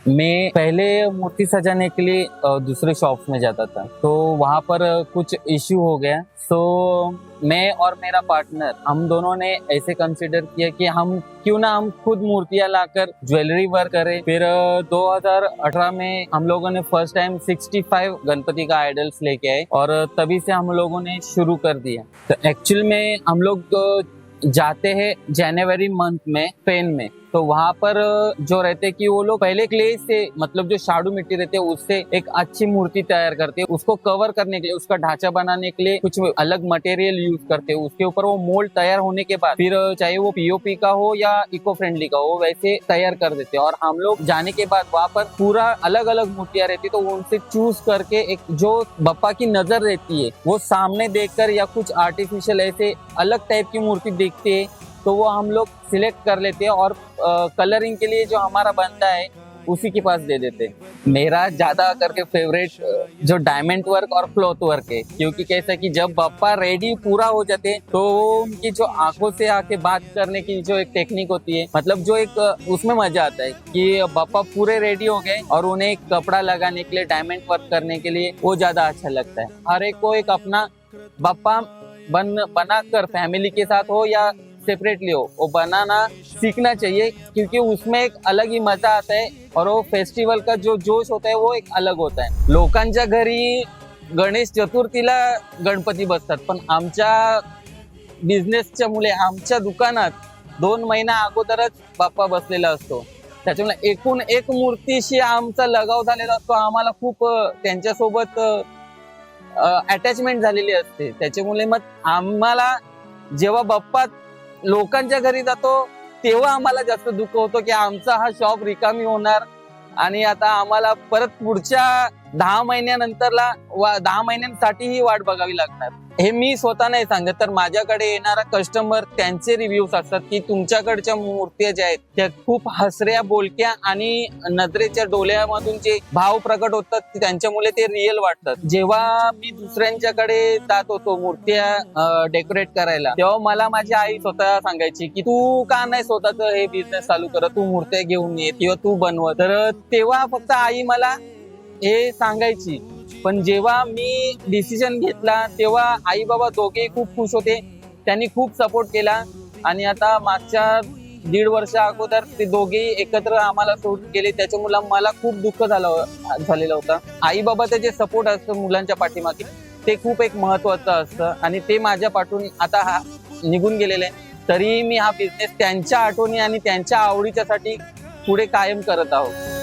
मैं पहले मूर्ति सजाने के लिए दूसरे शॉप्स में जाता था, तो वहाँ पर कुछ इश्यू हो गया। सो मैं और मेरा पार्टनर हम दोनों ने ऐसे कंसिडर किया कि हम क्यों ना हम खुद मूर्तियां लाकर ज्वेलरी वर्क करें। फिर 2018 में हम लोगों ने फर्स्ट टाइम 65 गणपति का आइडल्स लेके आए और तभी से हम लोगों ने शुरू कर दिया। तो एक्चुअल में हम लोग जाते हैं जनवरी मंथ में स्पेन में, तो वहाँ पर जो रहते कि वो लोग पहले क्ले से मतलब जो शाडू मिट्टी रहती है उससे एक अच्छी मूर्ति तैयार करते हैं। उसको कवर करने के लिए, उसका ढांचा बनाने के लिए कुछ अलग मटेरियल यूज करते हैं। उसके ऊपर वो मोल्ड तैयार होने के बाद फिर चाहे वो पीओपी का हो या इको फ्रेंडली का हो वैसे तैयार कर देते हैं। और हम लोग जाने के बाद वहाँ पर पूरा अलग अलग मूर्तियां रहती, तो उनसे चूज करके एक जो बप्पा की नजर रहती है वो सामने देखकर या कुछ आर्टिफिशियल ऐसे अलग टाइप की मूर्ति देखते है तो वो हम लोग सिलेक्ट कर लेते हैं और कलरिंग के लिए जो हमारा बनता है उसी के पास दे देते हैं। मेरा ज्यादा करके फेवरेट जो डायमंड वर्क और क्लॉथ वर्क है, क्योंकि कैसा कि जब बप्पा रेडी पूरा हो जाते हैं तो उनकी जो आंखों से आके बात करने की जो एक टेक्निक होती है, मतलब जो एक उसमें मजा आता है कि बप्पा पूरे रेडी हो गए और उन्हें एक कपड़ा लगाने के लिए डायमंड वर्क करने के लिए वो ज्यादा अच्छा लगता है। हर एक को एक अपना बप्पा बना कर फैमिली के साथ हो या सेपरेटली हो वो बनाना सीखना चाहिए, क्योंकि उसमें एक अलग ही मजा आता है और वो फेस्टिवल का जो जोश होता है वो एक अलग होता है। लोकांच्या घरी गणेश चतुर्थीला गणपती बसतात, पण आमच्या बिझनेसच्या मुळे आमच्या दुकानात 2 महिना अगोदरच बाप्पा बसलेला असतो। त्याच्यामुळे एकूण एक मूर्तीशी आमचा लगाव झालेला असतो। आम्हाला खूप त्यांच्यासोबत अटॅचमेंट झालेली असते। त्याच्यामुळे मग आम्हाला जेव्हा बाप्पा लोकांच्या घरी जातो तेव्हा आम्हाला जास्त दुःख होतो की आमचा हा शॉप रिकामी होणार आणि आता आम्हाला परत पुढच्या 10 महिन्यानंतरला 10 महिन्यांसाठी ही वाट बघावी लागणार। हे मी स्वतः नाही सांगत, तर माझ्याकडे येणारा कस्टमर त्यांचे रिव्ह्यूज असतात की तुमच्याकडच्या मूर्त्या ज्या आहेत त्या खूप हसऱ्या बोलक्या आणि नजरेच्या डोळ्यामधून जे भाव प्रकट होतात त्यांच्यामुळे ते रिअल वाटतात। जेव्हा मी दुसऱ्यांच्याकडे जात होतो मूर्त्या डेकोरेट करायला, तेव्हा मला माझी आई स्वतः सांगायची की तू का नाही स्वतःच हे बिझनेस चालू करत, तू मूर्त्या घेऊन ये किंवा तू बनव। तर तेव्हा फक्त आई मला हे सांगायची, पण जेव्हा मी डिसिजन घेतला तेव्हा आई बाबा दोघे खूप खुश होते, त्यांनी खूप सपोर्ट केला आणि आता मागच्या 1.5 वर्ष अगोदर ते दोघे एकत्र आम्हाला सोडून गेले। त्याच्यामुळे मला खूप दुःख झालेलं होतं। आई बाबाचं जे सपोर्ट असतं मुलांच्या पाठीमागे ते खूप एक महत्वाचं असतं आणि ते माझ्या पाठून आता निघून गेलेले, तरी मी हा बिझनेस त्यांच्या आठवणी आणि त्यांच्या आवडीच्यासाठी पुढे कायम करत आहोत।